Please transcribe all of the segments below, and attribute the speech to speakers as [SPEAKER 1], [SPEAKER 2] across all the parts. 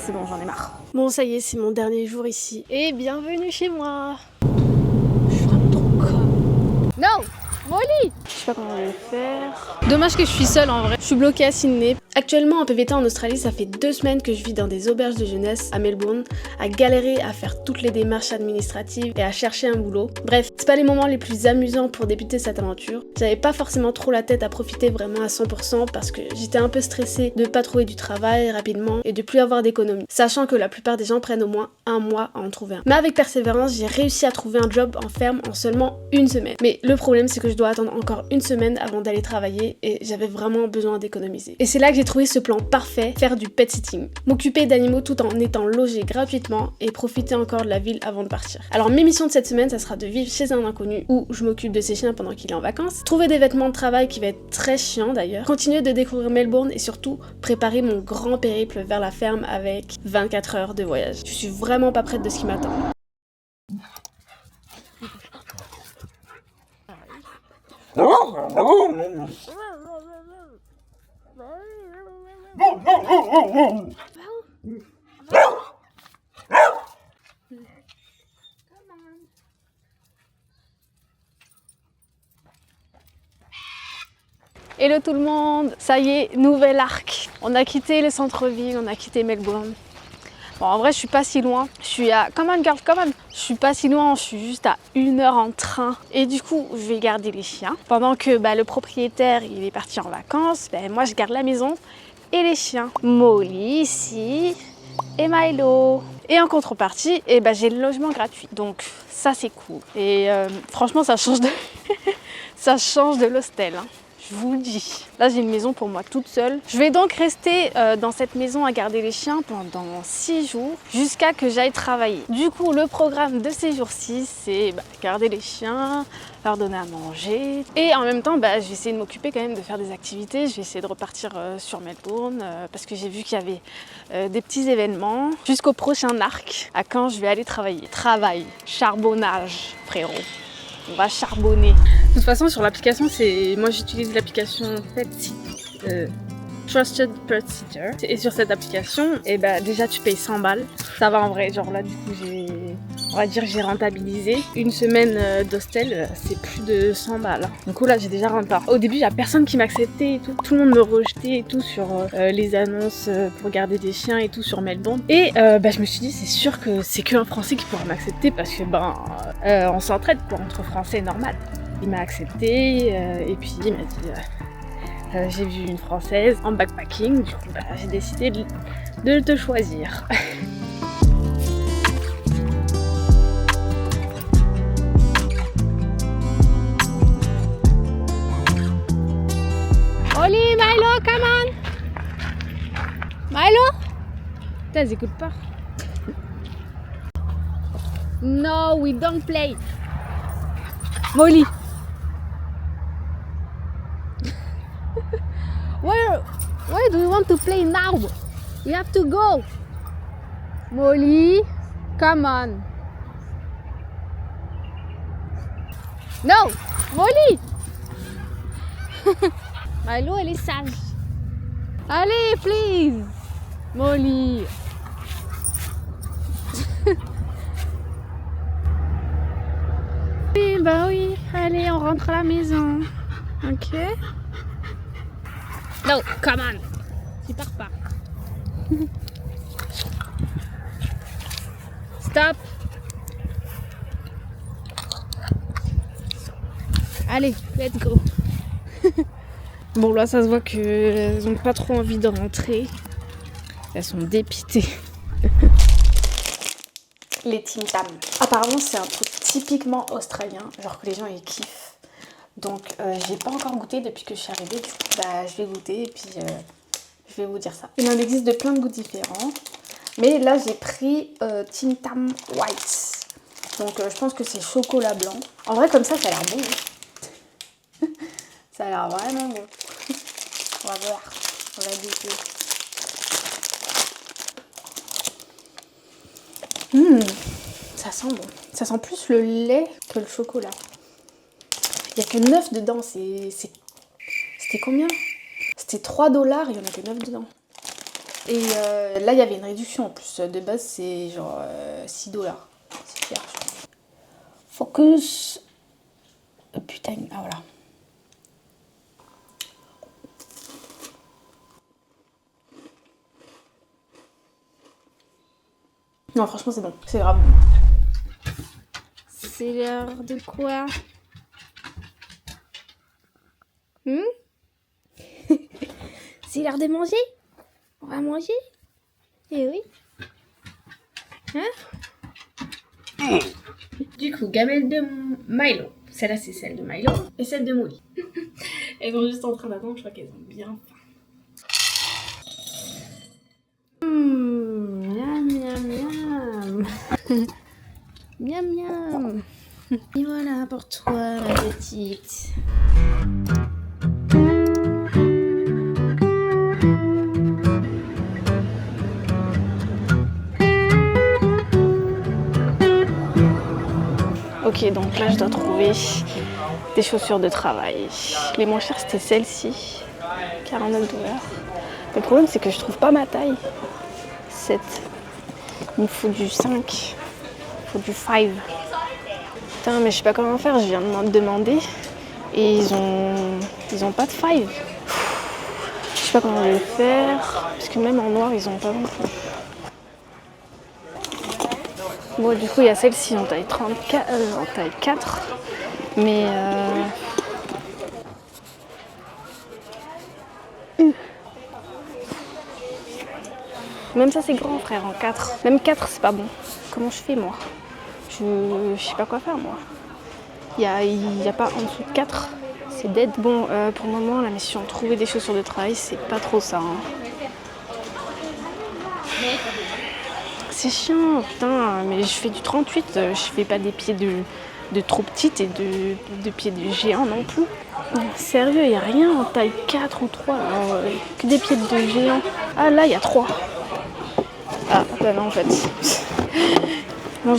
[SPEAKER 1] C'est bon, j'en ai marre. Bon, ça y est, c'est mon dernier jour ici. Et bienvenue chez moi. Je suis vraiment trop conne. Non, Molly. Je sais pas comment je vais faire. Dommage que je suis seule en vrai. Je suis bloquée à Sydney. Actuellement en PVT en Australie, ça fait 2 semaines que je vis dans des auberges de jeunesse à Melbourne, à galérer à faire toutes les démarches administratives et à chercher un boulot. Bref, c'est pas les moments les plus amusants pour débuter cette aventure. J'avais pas forcément trop la tête à profiter vraiment à 100% parce que j'étais un peu stressée de pas trouver du travail rapidement et de plus avoir d'économie, sachant que la plupart des gens prennent au moins 1 mois à en trouver un. Mais avec persévérance, j'ai réussi à trouver un job en ferme en seulement 1 semaine. Mais le problème, c'est que je dois attendre encore 1 semaine avant d'aller travailler et j'avais vraiment besoin d'économiser. Et c'est là que j'ai trouvé ce plan parfait, faire du pet sitting. M'occuper d'animaux tout en étant logé gratuitement et profiter encore de la ville avant de partir. Alors mes missions de cette semaine, ça sera de vivre chez un inconnu où je m'occupe de ses chiens pendant qu'il est en vacances, trouver des vêtements de travail qui va être très chiant d'ailleurs, continuer de découvrir Melbourne et surtout préparer mon grand périple vers la ferme avec 24 heures de voyage. Je suis vraiment pas prête de ce qui m'attend. Hello tout le monde, ça y est, nouvel arc. On a quitté le centre-ville, on a quitté Melbourne. Bon, en vrai, je suis pas si loin. Je suis à... Come on girl, come on. Je suis pas si loin, je suis juste à 1 heure en train. Et du coup, je vais garder les chiens. Pendant que le propriétaire, il est parti en vacances, moi, je garde la maison et les chiens. Molly ici et Milo. Et en contrepartie, j'ai le logement gratuit. Donc, ça, c'est cool. Et franchement, ça change de... ça change de l'hostel, hein. Je vous le dis. Là, j'ai une maison pour moi toute seule. Je vais donc rester dans cette maison à garder les chiens pendant 6 jours jusqu'à que j'aille travailler. Du coup, le programme de ces jours-ci, c'est garder les chiens, leur donner à manger. Et en même temps, je vais essayer de m'occuper quand même de faire des activités. Je vais essayer de repartir sur Melbourne parce que j'ai vu qu'il y avait des petits événements. Jusqu'au prochain arc, à quand je vais aller travailler. Travail, charbonnage, frérot. On va charbonner. De toute façon, sur l'application, moi j'utilise l'application Trusted Pet Sitter. Et sur cette application, déjà tu payes 100 balles. Ça va en vrai, genre là du coup on va dire que j'ai rentabilisé. 1 semaine d'hostel, c'est plus de 100 balles. Du coup là j'ai déjà rentable. Au début, il n'y a personne qui m'acceptait et tout. Tout le monde me rejetait et tout sur les annonces pour garder des chiens et tout sur Melbourne. Et je me suis dit, c'est sûr que c'est qu'un Français qui pourra m'accepter parce que on s'entraide entre Français normal. Il m'a accepté et puis il m'a dit j'ai vu une Française en backpacking, du coup j'ai décidé de te choisir. Oli, Milo, come on! Milo? Putain, ils écoutent pas. No, we don't play. Molly. Where do you want to play now? We have to go. Molly, come on. No, Molly. Milo, elle est sage. Allez, please. Molly. Oui, oui. Allez, on rentre à la maison. Ok. No, come on. Tu pars pas. Stop. Allez, let's go. Bon, là, ça se voit qu'elles n'ont pas trop envie de rentrer. Elles sont dépitées. Les Tim Tam. Apparemment, c'est un truc typiquement australien, genre que les gens ils kiffent. Donc, j'ai pas encore goûté depuis que je suis arrivée. Du coup, je vais goûter et puis je vais vous dire ça. Il en existe de plein de goûts différents. Mais là, j'ai pris Tim Tam White. Donc, je pense que c'est chocolat blanc. En vrai, comme ça a l'air bon. Hein. Ça a l'air vraiment bon. On va voir. On va goûter. Ça sent bon. Ça sent plus le lait que le chocolat. Il n'y a que 9 dedans. C'était combien? C'était 3 $, il n'y en a que 9 dedans. Et là, il y avait une réduction en plus. De base, c'est genre 6 $. C'est cher, je crois. Focus. Oh, putain, ah voilà. Non, franchement, c'est bon. C'est grave bon. C'est l'heure de quoi? C'est l'heure de manger? On va manger? Eh oui. Hein? Du coup, gamelle de Milo. Celle-là, c'est celle de Milo. Et celle de Molly. Elles sont juste en train d'attendre. Je crois qu'elles ont bien faim. Miam, miam, miam. Miam, miam. Et voilà pour toi, ma petite. Ok, donc là je dois trouver des chaussures de travail. Les moins chères c'était celle-ci, 49 $. Le problème c'est que je trouve pas ma taille. 7. Il me faut du 5. Il faut du 5. Putain, mais je sais pas comment faire, je viens de demander et ils ont pas de 5. Je sais pas comment je vais faire, parce que même en noir ils ont pas non plus. Bon, du coup, il y a celle-ci en taille 34, en taille 4. Mais même ça, c'est grand, frère, en 4. Même 4, c'est pas bon. Comment je fais, moi? Je sais pas quoi faire, moi. Il y a pas en dessous de 4. C'est dead. Bon, pour le moment, la mission trouver des chaussures de travail, c'est pas trop ça. Hein. C'est chiant, putain, mais je fais du 38, je fais pas des pieds de trop petites et de pieds de géants non plus. Non, sérieux, il y a rien en taille 4 ou 3, alors, que des pieds de géants. Ah là, il y a 3. Ah, bah non en fait. Bon,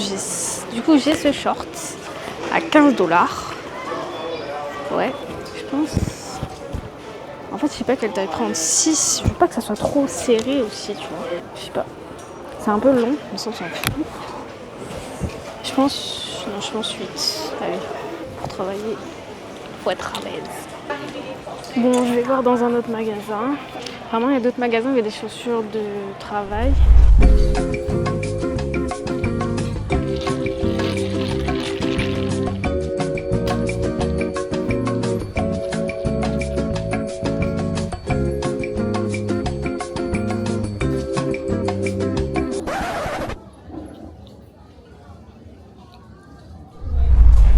[SPEAKER 1] du coup, j'ai ce short à 15 $. Ouais, je pense. En fait, je sais pas quelle taille prendre. 6, je veux pas que ça soit trop serré aussi, tu vois. Je sais pas. C'est un peu long, mais ça on s'en fout. Je pense 8. Allez, pour travailler, faut être à l'aise. Bon, je vais voir dans un autre magasin. Vraiment, il y a d'autres magasins avec des chaussures de travail.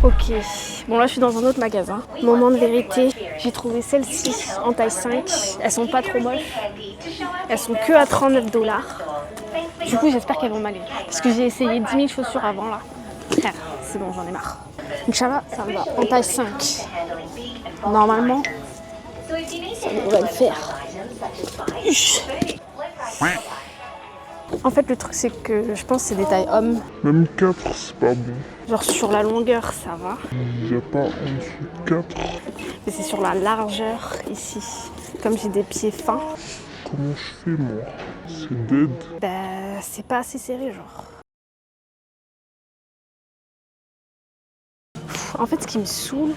[SPEAKER 1] Ok, bon là je suis dans un autre magasin. Moment de vérité, j'ai trouvé celles-ci en taille 5. Elles sont pas trop moches. Elles sont que à 39 $. Du coup j'espère qu'elles vont m'aller. Parce que j'ai essayé 10 000 chaussures avant là. Frère, c'est bon, j'en ai marre. Inch'Allah, ça me va. En taille 5. Normalement, ça devrait le faire. En fait, le truc, c'est que je pense que c'est des tailles hommes.
[SPEAKER 2] Même 4, c'est pas bon.
[SPEAKER 1] Genre sur la longueur, ça va.
[SPEAKER 2] Il n'y a pas en dessous de 4.
[SPEAKER 1] Mais c'est sur la largeur, ici. Comme j'ai des pieds fins.
[SPEAKER 2] Comment je fais, moi? C'est dead.
[SPEAKER 1] Bah, c'est pas assez serré, genre. En fait, ce qui me saoule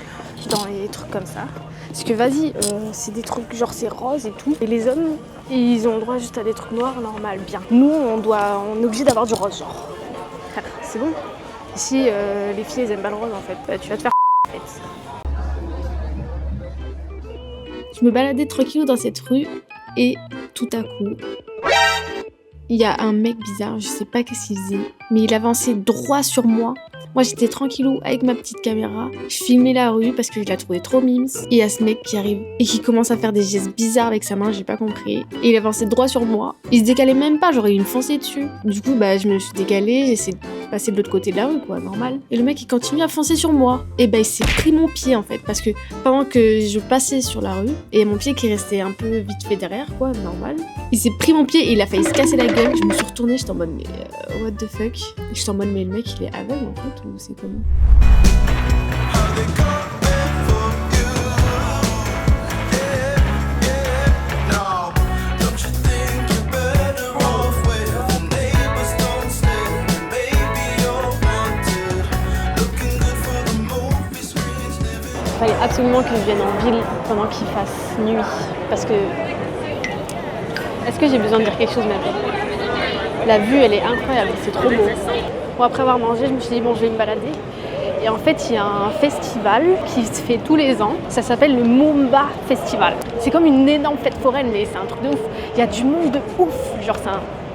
[SPEAKER 1] dans les trucs comme ça, c'est que vas-y, c'est des trucs genre c'est rose et tout. Et les hommes, ils ont le droit juste à des trucs noirs, normal, bien. Nous, on est obligé d'avoir du rose, genre. C'est bon. Ici, les filles, elles aiment pas le rose, en fait. Bah, tu vas te faire en fait. Je me baladais tranquillou dans cette rue et tout à coup, il y a un mec bizarre, je sais pas qu'est-ce qu'il faisait, mais il avançait droit sur moi. Moi j'étais tranquillou avec ma petite caméra, je filmais la rue parce que je la trouvais trop mimes. Et il y a ce mec qui arrive et qui commence à faire des gestes bizarres avec sa main, j'ai pas compris. Et il avançait droit sur moi, il se décalait même pas, j'aurais eu une foncée dessus. Du coup bah je me suis décalée, j'ai essayé de passer de l'autre côté de la rue quoi, normal. Et le mec il continue à foncer sur moi. Et bah il s'est pris mon pied en fait, parce que pendant que je passais sur la rue, et mon pied qui restait un peu vite fait derrière quoi, normal. Il s'est pris mon pied et il a failli se casser la gueule. Je me suis retournée, j'étais en mode mais what the fuck. J'étais en mode mais le mec il est aveugle en fait ou c'est comment? absolument que je vienne en ville pendant qu'il fasse nuit. Parce que... Est-ce que j'ai besoin de dire quelque chose même? La vue, elle est incroyable, c'est trop beau. Bon, après avoir mangé, je me suis dit, bon, je vais me balader. Et en fait, il y a un festival qui se fait tous les ans. Ça s'appelle le Moomba Festival. C'est comme une énorme fête foraine, mais c'est un truc de ouf. Il y a du monde de ouf. Genre,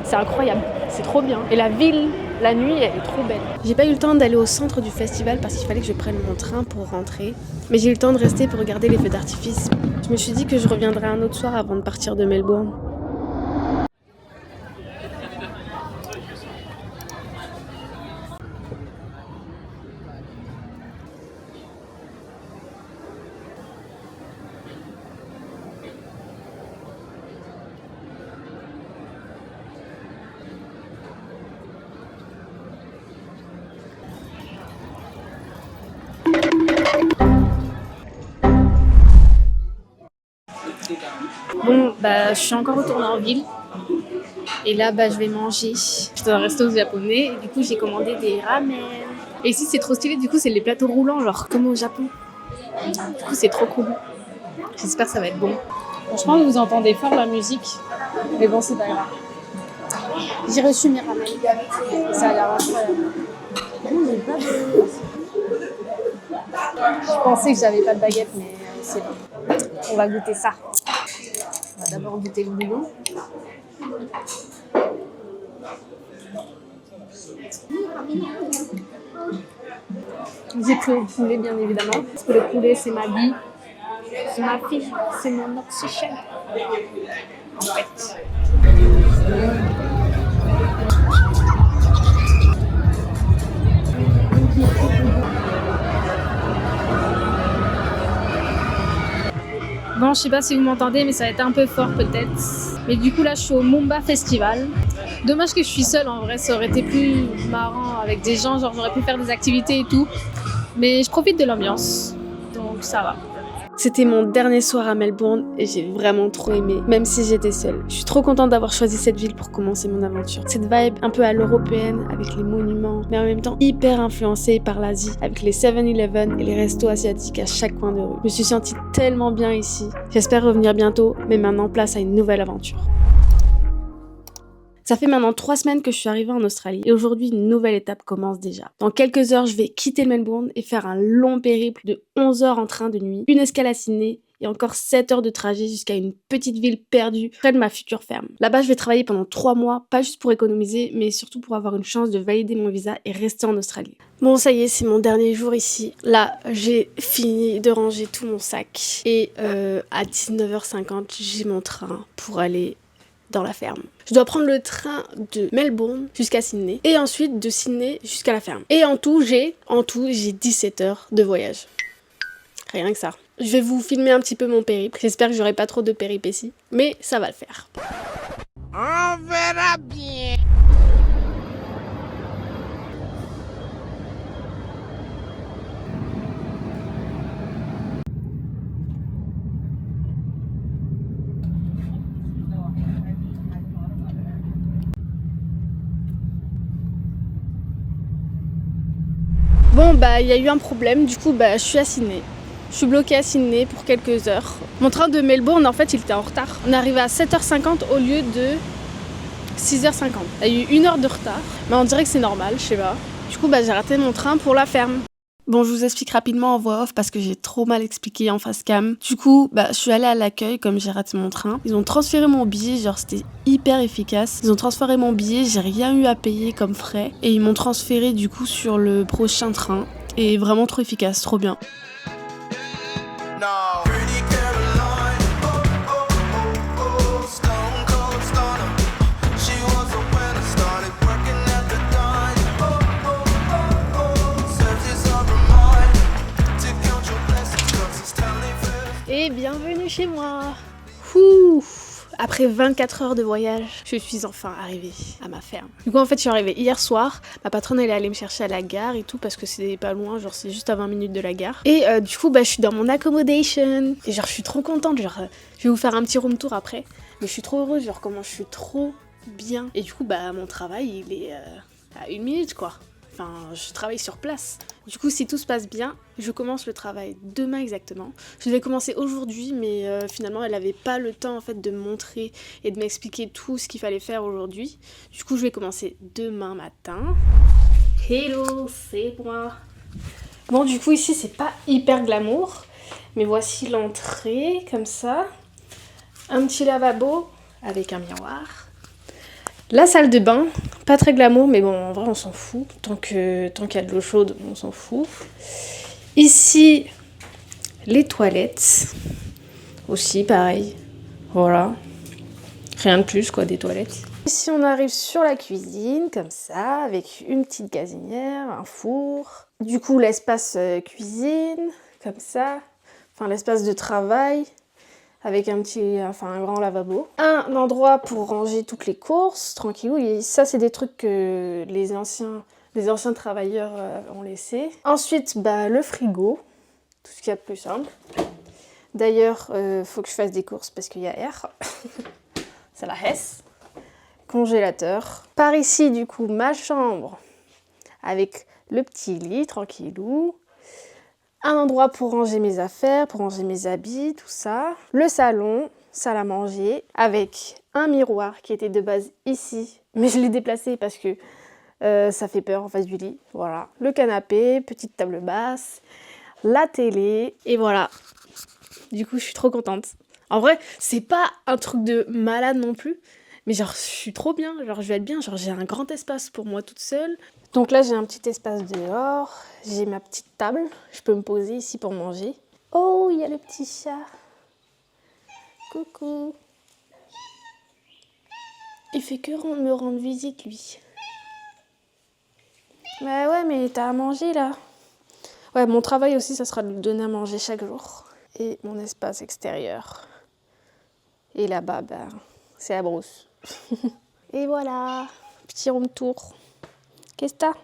[SPEAKER 1] c'est incroyable. C'est trop bien. Et la ville, la nuit, elle est trop belle. J'ai pas eu le temps d'aller au centre du festival parce qu'il fallait que je prenne mon train pour rentrer. Mais j'ai eu le temps de rester pour regarder les feux d'artifice. Je me suis dit que je reviendrai un autre soir avant de partir de Melbourne. Bon, bah, je suis encore retournée en ville. Et là, bah, je vais manger. Je dois rester au japonais. Et du coup, j'ai commandé des ramen. Et ici, c'est trop stylé. Du coup, c'est les plateaux roulants, genre comme au Japon. Du coup, c'est trop cool. J'espère que ça va être bon. Franchement, vous entendez fort la musique. Mais bon, c'est pas grave. J'ai reçu mes ramen. Ça a l'air incroyable. Je pensais que j'avais pas de baguette, mais c'est bon. On va goûter ça. On va d'abord goûter le bouillon. J'ai pris au poulet, bien évidemment, parce que le poulet, c'est ma vie. C'est ma fille, c'est mon oxygène. En fait. Bon, je sais pas si vous m'entendez, mais ça va être un peu fort peut-être. Mais du coup, là, je suis au Moomba Festival. Dommage que je suis seule, en vrai, ça aurait été plus marrant avec des gens, genre j'aurais pu faire des activités et tout. Mais je profite de l'ambiance, donc ça va. C'était mon dernier soir à Melbourne et j'ai vraiment trop aimé, même si j'étais seule. Je suis trop contente d'avoir choisi cette ville pour commencer mon aventure. Cette vibe un peu à l'européenne, avec les monuments, mais en même temps hyper influencée par l'Asie, avec les 7-Eleven et les restos asiatiques à chaque coin de rue. Je me suis sentie tellement bien ici. J'espère revenir bientôt, mais maintenant place à une nouvelle aventure. Ça fait maintenant 3 semaines que je suis arrivée en Australie et aujourd'hui une nouvelle étape commence déjà. Dans quelques heures, je vais quitter Melbourne et faire un long périple de 11 heures en train de nuit, une escale à Sydney et encore 7 heures de trajet jusqu'à une petite ville perdue près de ma future ferme. Là-bas, je vais travailler pendant 3 mois, pas juste pour économiser, mais surtout pour avoir une chance de valider mon visa et rester en Australie. Bon, ça y est, c'est mon dernier jour ici. Là, j'ai fini de ranger tout mon sac et à 19h50, j'ai mon train pour aller dans la ferme. Je dois prendre le train de Melbourne jusqu'à Sydney et ensuite de Sydney jusqu'à la ferme. Et en tout, j'ai 17 heures de voyage. Rien que ça. Je vais vous filmer un petit peu mon périple. J'espère que j'aurai pas trop de péripéties, mais ça va le faire.
[SPEAKER 3] On verra bien.
[SPEAKER 1] Bon, bah, il y a eu un problème. Du coup, bah, je suis à Sydney. Je suis bloquée à Sydney pour quelques heures. Mon train de Melbourne, en fait, il était en retard. On est arrivé à 7h50 au lieu de 6h50. Il y a eu 1 heure de retard, mais on dirait que c'est normal, je sais pas. Du coup, bah, j'ai raté mon train pour la ferme. Bon, je vous explique rapidement en voix off parce que j'ai trop mal expliqué en face cam. Du coup, bah, je suis allée à l'accueil comme j'ai raté mon train. Ils ont transféré mon billet, genre c'était hyper efficace. Ils ont transféré mon billet, j'ai rien eu à payer comme frais. Et ils m'ont transféré du coup sur le prochain train. Et vraiment trop efficace, trop bien. Et bienvenue chez moi. Ouh. Après 24 heures de voyage, je suis enfin arrivée à ma ferme. Du coup, en fait, je suis arrivée hier soir. Ma patronne, elle est allée me chercher à la gare et tout parce que c'est pas loin, genre c'est juste à 20 minutes de la gare. Et du coup, bah, je suis dans mon accommodation. Et genre, je suis trop contente. Genre, je vais vous faire un petit room tour après. Mais je suis trop heureuse, genre comment je suis trop bien. Et du coup, bah, mon travail, il est à 1 minute, quoi. Enfin, je travaille sur place. Du coup, si tout se passe bien, je commence le travail demain exactement. Je devais commencer aujourd'hui, mais finalement, elle n'avait pas le temps en fait de me montrer et de m'expliquer tout ce qu'il fallait faire aujourd'hui. Du coup, je vais commencer demain matin. Hello, c'est moi. Bon, du coup, ici, c'est pas hyper glamour, mais voici l'entrée, comme ça. Un petit lavabo avec un miroir. La salle de bain, pas très glamour, mais bon, en vrai, on s'en fout. Tant qu'il y a de l'eau chaude, on s'en fout. Ici, les toilettes. Aussi, pareil. Voilà. Rien de plus, quoi, des toilettes. Ici, on arrive sur la cuisine, comme ça, avec une petite gazinière, un four. Du coup, l'espace cuisine, comme ça. Enfin, l'espace de travail. Avec un grand lavabo. Un endroit pour ranger toutes les courses, tranquillou. Et ça, c'est des trucs que les anciens travailleurs ont laissé. Ensuite, le frigo, tout ce qu'il y a de plus simple. D'ailleurs, faut que je fasse des courses parce qu'il y a air. C'est la Hesse. Congélateur. Par ici, du coup, ma chambre avec le petit lit, tranquillou. Un endroit pour ranger mes affaires, pour ranger mes habits, tout ça. Le salon, salle à manger, avec un miroir qui était de base ici. Mais je l'ai déplacé parce que ça fait peur en face du lit. Voilà. Le canapé, petite table basse, la télé, et voilà. Du coup, je suis trop contente. En vrai, c'est pas un truc de malade non plus. Mais genre, je suis trop bien. Genre, je vais être bien. Genre, j'ai un grand espace pour moi toute seule. Donc là, j'ai un petit espace dehors. J'ai ma petite table. Je peux me poser ici pour manger. Oh, il y a le petit chat. Coucou. Il fait que me rendre visite, lui. Bah ouais, mais t'as à manger, là. Ouais, mon travail aussi, ça sera de lui donner à manger chaque jour. Et mon espace extérieur. Et là-bas, c'est la brousse. Et voilà, petit room tour. Qu'est-ce que t'as?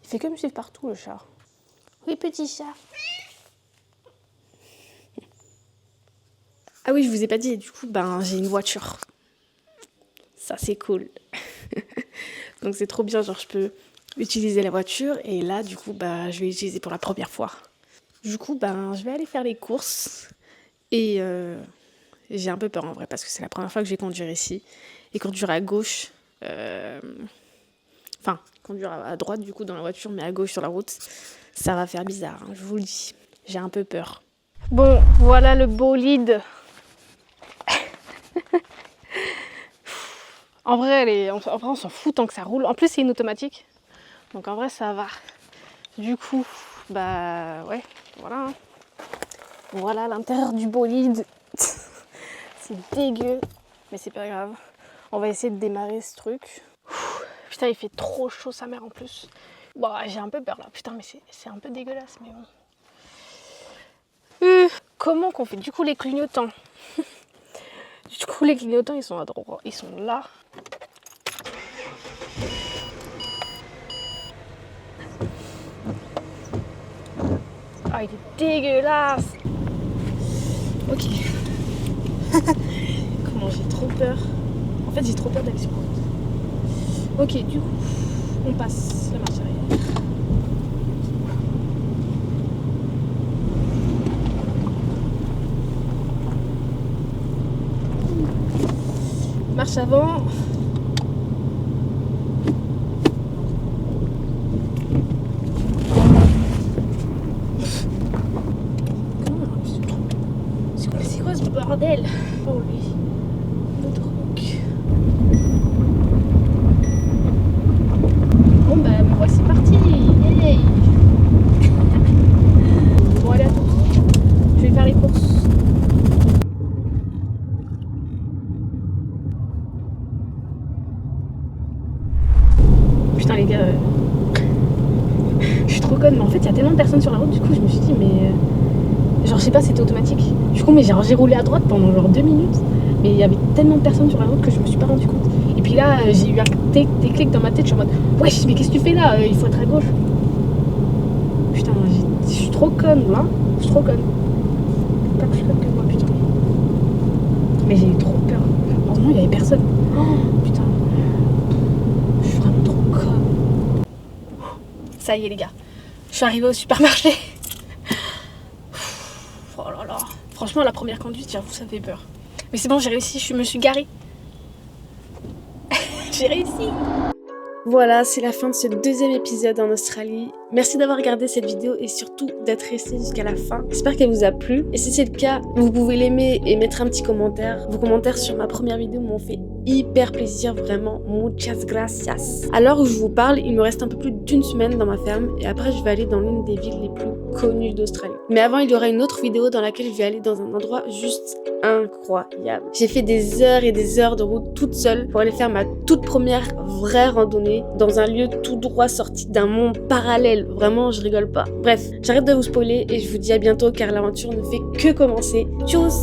[SPEAKER 1] Il fait que me suivre partout, le chat. Oui, petit chat. Ah oui, je vous ai pas dit, du coup, j'ai une voiture. Ça, c'est cool. Donc, c'est trop bien, genre, je peux utiliser la voiture. Et là, du coup, je vais l'utiliser pour la première fois. Du coup, je vais aller faire les courses. Et j'ai un peu peur, en vrai, parce que c'est la première fois que je vais conduire ici. Et conduire à gauche... Enfin, conduire à droite, du coup, dans la voiture, mais à gauche sur la route, ça va faire bizarre, hein, je vous le dis. J'ai un peu peur. Bon, voilà le bolide. En vrai, on s'en fout tant que ça roule. En plus, c'est une automatique. Donc, en vrai, ça va. Du coup, ouais, voilà. Hein. Voilà l'intérieur du bolide. C'est dégueu, mais c'est pas grave. On va essayer de démarrer ce truc. Putain, il fait trop chaud, sa mère, en plus. Bon, j'ai un peu peur, là. Putain, mais c'est un peu dégueulasse, mais bon. Comment qu'on fait? Du coup, les clignotants. Du coup, les clignotants, ils sont à droite. Ils sont là. Ah, il est dégueulasse. Ok. Comment j'ai trop peur. En fait, j'ai trop peur d'aller sur la route. Ok, du coup, on passe la marche arrière. Marche avant. C'est quoi ce bordel? Oh oui, le truc. Bon me voici parti. Yay. Bon allez à tous. Je vais faire les courses. Putain les gars, je suis trop conne, mais en fait il y a tellement de personnes sur la route, du coup je me suis dit mais genre je sais pas, c'était automatique. Du coup mais j'ai roulé à droite pendant genre 2 minutes, mais il y avait tellement de personnes sur la route que je me suis pas rendu compte. Et puis là j'ai eu un déclic dans ma tête, je suis en mode wesh mais qu'est-ce que tu fais là, il faut être à gauche. Putain je suis trop conne là, je suis trop conne. Pas plus conne que moi putain. Mais j'ai eu trop peur. Heureusement il y avait personne. Oh putain. Je suis vraiment trop conne. Ça y est les gars, je suis arrivée au supermarché. Oh là là, franchement la première conduite, j'avoue ça fait peur. Mais c'est bon, j'ai réussi, je me suis garée. J'ai réussi. Voilà, c'est la fin de ce deuxième épisode en Australie. Merci d'avoir regardé cette vidéo et surtout d'être resté jusqu'à la fin. J'espère qu'elle vous a plu. Et si c'est le cas, vous pouvez l'aimer et mettre un petit commentaire. Vos commentaires sur ma première vidéo m'ont fait hyper plaisir, vraiment. Muchas gracias. À l'heure où je vous parle, il me reste un peu plus d'une semaine dans ma ferme et après je vais aller dans l'une des villes les plus connues d'Australie. Mais avant, il y aura une autre vidéo dans laquelle je vais aller dans un endroit juste incroyable. J'ai fait des heures et des heures de route toute seule pour aller faire ma toute première vraie randonnée dans un lieu tout droit sorti d'un monde parallèle. Vraiment, je rigole pas. Bref, j'arrête de vous spoiler et je vous dis à bientôt car l'aventure ne fait que commencer. Tchuss!